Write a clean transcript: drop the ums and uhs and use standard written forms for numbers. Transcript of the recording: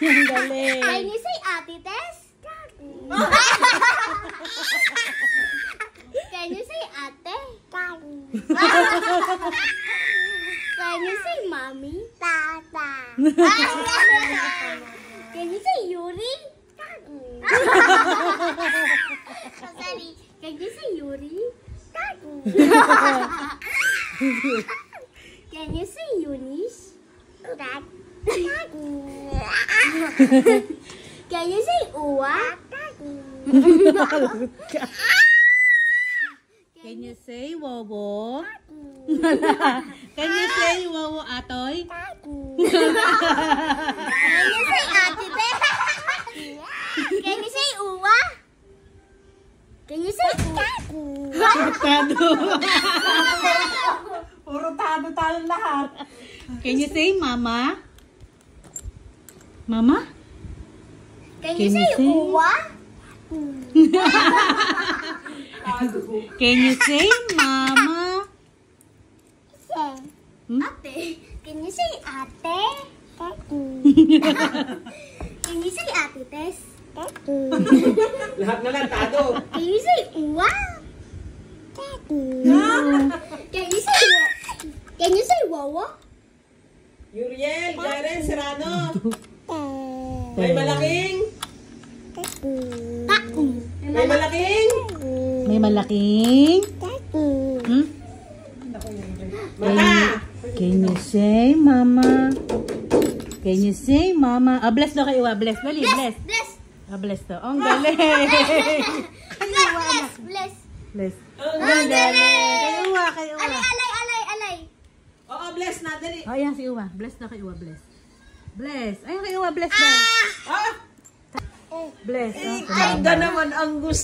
Ang galing. Can you say Ate Tess? Can you say Ate? Can you say Mommy? Tata. Can you say Yuri? Sorry. Can you say Yuri? Can you say Eunice? Can you say Uwa? Can you say Wowo? Can you say Wowo Atoy? Can you say Ate Tess? Can you say Uwa? Can you say Uwa? Tado. Puro tado lahat. Can you say Mama? Mama? Can you say Uwa? Can you say Mama? Ate. Can you say Ate? Can you say Ate Tess? Lahat na lang, tado. Can you say Uwa? Can you say Wowo? Yuriel, Jaren, Serrano. May malaking? May malaking? May malaking? Mata. Can you say Mama? Can you say Mama? Ah, bless daw kayo. Bless. Dali, bless. Bless. Ah, bless daw. Ang galing. Bless. Bless. Ang galing. Kayo Uwa. Alay. Oo, bless na, dali. Oh, ayan si Uwa. Bless na kay Uwa. Bless. Bless. Ayun kay Uwa. Bless daw. Ah! Bless. Ganda naman ang gusto.